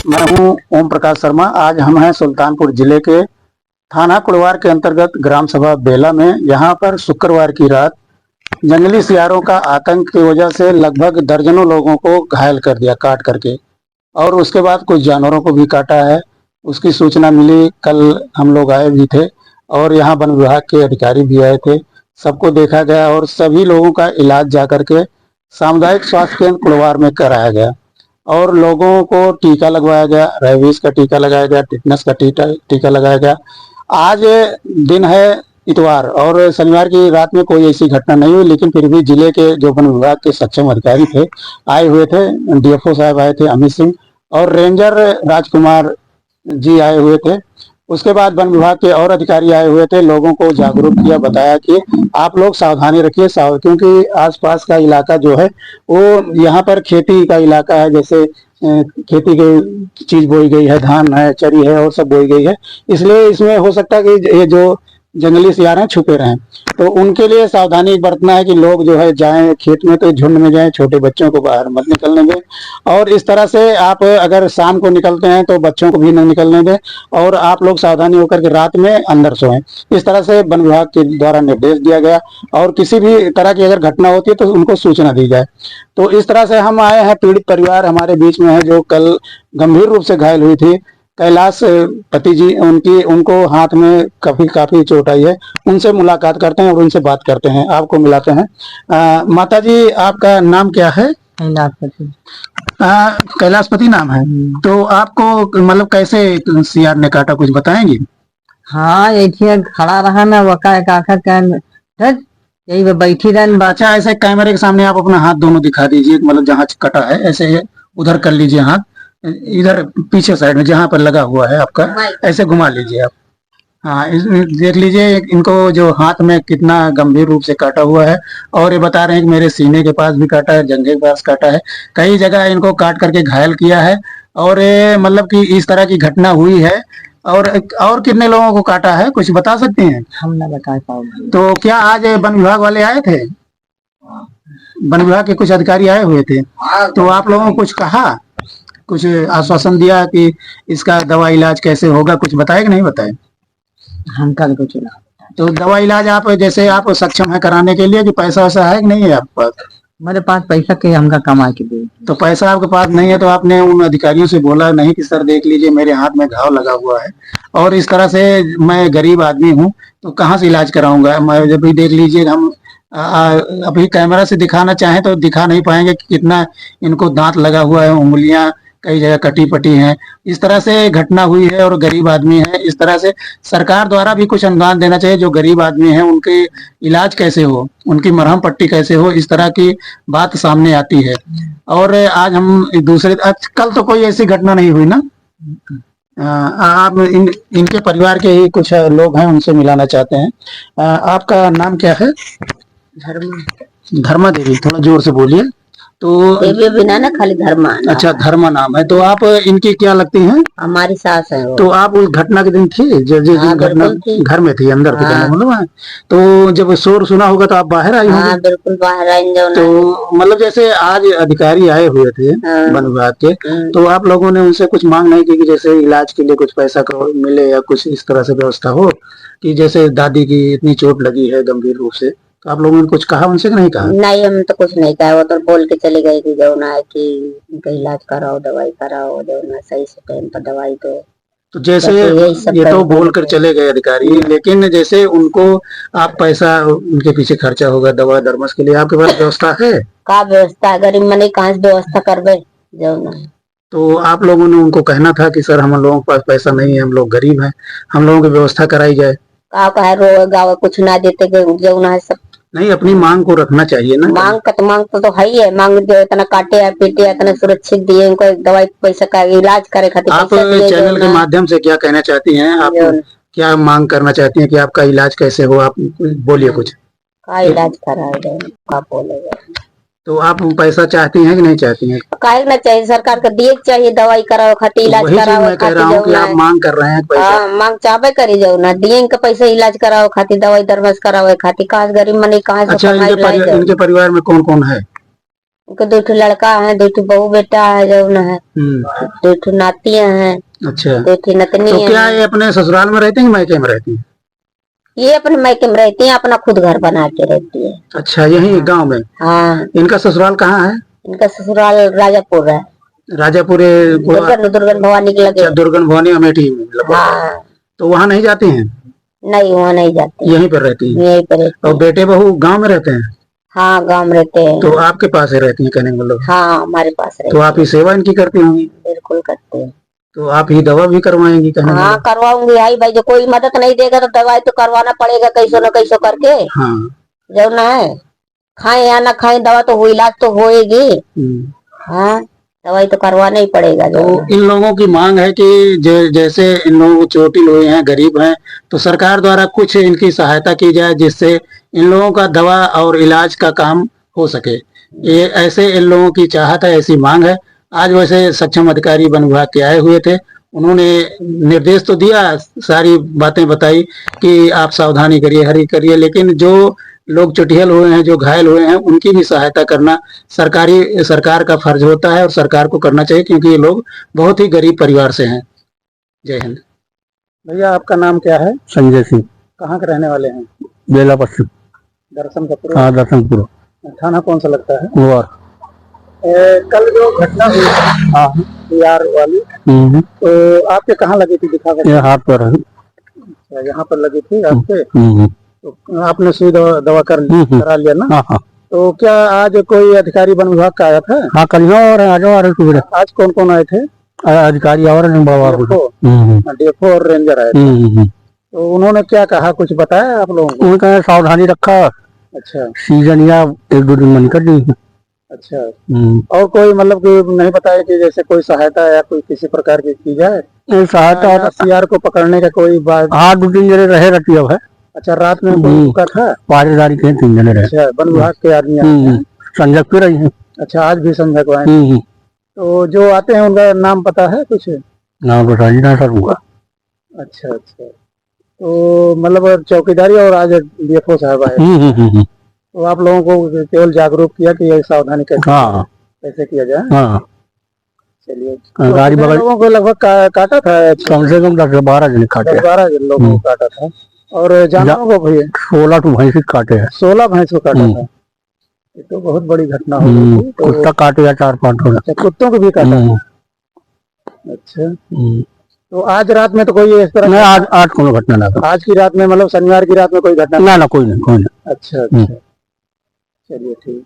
मैं हूं ओम प्रकाश शर्मा। आज हम हैं सुल्तानपुर जिले के थाना कुड़वार के अंतर्गत ग्राम सभा बेला में। यहाँ पर शुक्रवार की रात जंगली सियारों का आतंक की वजह से लगभग दर्जनों लोगों को घायल कर दिया काट करके, और उसके बाद कुछ जानवरों को भी काटा है। उसकी सूचना मिली, कल हम लोग आए भी थे और यहाँ वन विभाग के अधिकारी भी आए थे। सबको देखा गया और सभी लोगों का इलाज जाकर के सामुदायिक स्वास्थ्य केंद्र कुड़वार में कराया गया और लोगों को टीका लगवाया गया। रेबीज का टीका लगाया गया, टिटनस का टीका लगाया गया। आज दिन है इतवार और शनिवार की रात में कोई ऐसी घटना नहीं हुई, लेकिन फिर भी जिले के जो वन विभाग के सक्षम अधिकारी थे आए हुए थे। डीएफओ साहब आए थे अमित सिंह, और रेंजर राजकुमार जी आए हुए थे। उसके बाद वन विभाग के और अधिकारी आए हुए थे, लोगों को जागरूक किया, बताया कि आप लोग सावधानी रखिए, क्योंकि आसपास का इलाका जो है वो यहाँ पर खेती का इलाका है। जैसे खेती की चीज बोई गई है, धान है, चरी है और सब बोई गई है, इसलिए इसमें हो सकता है कि ये जो जंगली सियार हैं छुपे रहें। तो उनके लिए सावधानी बरतना है कि लोग जो है जाएं खेत में तो झुंड में जाएं, छोटे बच्चों को बाहर मत निकलने दें। और इस तरह से आप अगर शाम को निकलते हैं तो बच्चों को भी नहीं निकलने दें, और आप लोग सावधानी होकर के रात में अंदर सोएं। इस तरह से वन विभाग के द्वारा निर्देश दिया गया, और किसी भी तरह की अगर घटना होती है तो उनको सूचना दी जाए। तो इस तरह से हम आए हैं। पीड़ित परिवार हमारे बीच में है जो कल गंभीर रूप से घायल हुई थी, कैलाश पति जी, उनको हाथ में काफी चोट आई है। उनसे मुलाकात करते हैं और उनसे बात करते हैं, आपको मिलाते हैं। माता जी, आपका नाम क्या है? कैलाशपति। कैलाशपति नाम है। तो आपको मतलब कैसे सियार ने काटा, कुछ बताएंगे? हाँ, ऐसे खड़ा रहा ना, वका यही बैठी रहा। अच्छा, ऐसे कैमरे के सामने आप अपना हाथ दोनों दिखा दीजिए, मतलब जहाँ कटा है ऐसे उधर कर लीजिए हाथ, इधर पीछे साइड में जहाँ पर लगा हुआ है आपका, ऐसे घुमा लीजिए आप। हाँ, देख लीजिए इनको जो हाथ में कितना गंभीर रूप से काटा हुआ है। और ये बता रहे हैं कि मेरे सीने के पास भी काटा है, जंघे के पास काटा है, कई जगह इनको काट करके घायल किया है। और ये मतलब कि इस तरह की घटना हुई है। और कितने लोगों को काटा है, कुछ बता सकते हैं? हम ना बता पाओगे। तो क्या आज वन विभाग वाले आए थे? वन विभाग के कुछ अधिकारी आए हुए थे, तो आप लोगों को कुछ कहा, कुछ आश्वासन दिया कि इसका दवा इलाज कैसे होगा, कुछ बताए कि नहीं बताए? हम कल कुछ ना। तो दवा इलाज आप जैसे आप सक्षम है कराने के लिए, कि पैसा वैसा है कि नहीं है आपके पास? मेरे पास पैसा के हमका कमा के दे। तो पैसा आपके पास नहीं है, तो आपने उन अधिकारियों से बोला नहीं कि सर देख लीजिए मेरे हाथ में घाव लगा हुआ है और इस तरह से मैं गरीब आदमी हूँ, तो कहाँ से इलाज कराऊंगा मैं? जब भी देख लीजिए हम अभी कैमरा से दिखाना चाहें तो दिखा नहीं पाएंगे कि कितना इनको दांत लगा हुआ है, उंगलियां कई जगह कटी पटी हैं। इस तरह से घटना हुई है और गरीब आदमी है। इस तरह से सरकार द्वारा भी कुछ अनुदान देना चाहिए, जो गरीब आदमी है उनके इलाज कैसे हो, उनकी मरहम पट्टी कैसे हो, इस तरह की बात सामने आती है। और आज हम कल तो कोई ऐसी घटना नहीं हुई ना? आप इनके परिवार के ही कुछ लोग हैं, उनसे मिलाना चाहते हैं। आपका नाम क्या है? धर्मा देवी, थोड़ा जोर से बोलिए। तो देवी बिना ना, खाली धर्मा। अच्छा, धर्मा नाम है। तो आप इनकी क्या लगती हैं? हमारी सास है वो। तो आप उस घटना के दिन थी, हाँ, घटना घर में थी, अंदर थी? हाँ। मतलब तो जब शोर सुना होगा तो आप बाहर आई होंगी? हाँ, बिल्कुल बाहर आई। तो मतलब जैसे आज अधिकारी आए हुए थे वन विभाग के, तो आप लोगों ने उनसे कुछ मांग नहीं की कि जैसे इलाज के लिए कुछ पैसा मिले या कुछ इस तरह से व्यवस्था हो, कि जैसे दादी की इतनी चोट लगी है गंभीर रूप से, तो आप लोगों ने कुछ कहा उनसे कि नहीं कहा? नहीं, हम तो कुछ नहीं कहा। वो तो बोल के चले गए कि जो ना है कि इनका इलाज कराओ, दवाई कराओ, जो ना सही से टाइम पर दवाई दो। तो जैसे ये तो बोल कर चले गए अधिकारी, लेकिन जैसे उनको आप पैसा उनके पीछे खर्चा होगा दवा दरमस के लिए, आपके पास व्यवस्था है? का व्यवस्था? गरीब मनी कहाँ से व्यवस्था करबे, जो ना। तो आप लोगों ने उनको कहना था कि सर हम लोगों के पास पैसा नहीं है, हम लोग गरीब हैं, हम लोगों की व्यवस्था कराई जाए। का कहे रो गाँव कुछ ना देते, जो ना है सब। नहीं, अपनी मांग को रखना चाहिए ना। मांग तो है ही है। मांग जो इतना काटे या पीटे या इतना सुरक्षित दिए, उनको दवाई पैसा का इलाज करे खातिर आप चैनल के माध्यम से क्या कहना चाहती हैं? आप क्या मांग करना चाहती हैं कि आपका इलाज कैसे हो? आप बोलिए कुछ। का इलाज कराए, का बोलेगा। तो आप पैसा चाहती हैं कि नहीं चाहती हैं? काहे ना चाहिए, सरकार को दिए चाहिए दवाई कराओ खातिर, इलाज कराओ मैं कह रहा हूँ कि आप मांग कर रहे हैं पैसा। हाँ, मांग चाहबे करी, जाओ ना दिए इनका पैसा इलाज कराओ खातिर, दवाई दरमस कराओ खातिर। कहाँ गरीब मनी कहाँ से? अच्छा, इनके परिवार में कौन कौन है? उनके 2 लड़का है, 2 बहू बेटा है जो न है, 2 नातियां हैं, अच्छा, 2 नतनी तो क्या है। ये अपने ससुराल में रहते हैं कि मायके में रहती हैं? ये अपने मायके में रहती है, अपना खुद घर बना के रहती है। अच्छा, यही गांव में? हाँ, इनका ससुराल कहाँ है? इनका ससुराल राजापुर है, राजापुरे दुर्गन भवानी के लगे। अच्छा, दुर्गन भवानी अमेठी में लगभग। हाँ, तो वहाँ नहीं जाती हैं? नहीं वहाँ नहीं जाते, यहीं पर रहती हैं? यहीं पर रहते और हैं। बेटे बहू गांव में रहते हैं? हाँ, गाँव में रहते हैं। तो आपके पास ही रहती हैं कहने का मतलब? हाँ, हमारे पास रहते तो आप ही सेवा इनकी करती होंगी? बिल्कुल करते हैं। तो आप ही दवा भी करवाएंगी कहने का हाँ, मतलब? करवाऊंगी। आई भाई, जो कोई मदद नहीं देगा तो दवाई तो करवाना पड़ेगा कैसो न कैसो करके। हाँ। जो ना है, खाए या ना खाए, दवा तो हो, इलाज तो होएगी। हाँ, दवाई तो करवाना ही पड़ेगा। तो इन लोगों की मांग है कि जैसे इन लोग चोटिल हुए हैं, गरीब हैं, तो सरकार द्वारा कुछ इनकी सहायता की जाए जिससे इन लोगों का दवा और इलाज का काम हो सके। ये ऐसे इन लोगों की चाहत है, ऐसी मांग है। आज वैसे सक्षम अधिकारी वन विभाग के आए हुए थे, उन्होंने निर्देश तो दिया, सारी बातें बताई कि आप सावधानी करिए, हरी करिए, लेकिन जो लोग चुटियल हुए हैं, जो घायल हुए हैं, उनकी भी सहायता करना सरकार का फर्ज होता है और सरकार को करना चाहिए, क्योंकि ये लोग बहुत ही गरीब परिवार से हैं। जय हिंद। भैया, आपका नाम क्या है? संजय सिंह, कहाँ के रहने वाले हैं? बेला पश्चिम। दर्शन कपूर। हाँ, दर्शनपुर। थाना कौन सा लगता है? कुलवार। कल जो घटना हुई हाँ, यार वाली, तो आपके कहाँ लगी थी? दिखा कर। ये हाथ पर है। यहाँ पर लगी थी आपके? हम्म। तो आपने सुई दवा करा लिया ना? हाँ हाँ तो क्या आज कोई अधिकारी वन विभाग का आया था? हाँ, कल और आ जाओ। अरे सुबह आज कौन कौन आए थे? अधिकारी और डीएफओ और रेंजर आए थे। तो उन्होंने क्या कहा, कुछ बताया आप लोगों को? उन्होंने सावधानी रखा। अच्छा, सीजन या 1-2 दिन में निकल दी। अच्छा। और कोई मतलब कि नहीं बताया कि जैसे कोई सहायता या कोई किसी प्रकार की जाए? सहायता सीआर को पकड़ने का कोई बात? हाँ, 2 दिन जने रहे रहती अब है। अच्छा, रात में कोई रुका था? पारेदारी के 3 जने रहे। अच्छा, वन विभाग के आदमी आए हैं? संजय पे रही है। अच्छा, आज भी संजय आए? तो जो आते हैं उनका नाम पता है कुछ? नाम तो साझी ना सर हुआ। अच्छा अच्छा, तो मतलब चौकीदारी और आज डीएफओ साहब आए, तो आप लोगों को केवल जागरूक किया कि ये सावधानी कैसे किया जाए। हाँ, चलिए, गाड़ी बगल लोगों को लगभग काटा था? कम से कम 10-12 जने काटे। 12 लोगों को काटा था। और जानवरों को भी 16 तो भैंस काटे हैं। 16 भैंस को काटा था। ये तो बहुत बड़ी घटना हो गई थी। तो कुत्ता काटे या 4-5 अच्छा, कुत्तों को भी काटा था? अच्छा, तो आज रात में तो कोई इस तरह नहीं, आज कोनो घटना ना। आज की रात में मतलब शनिवार की रात में कोई घटना? ना, कोई नहीं। अच्छा अच्छा, चलिए ठीक।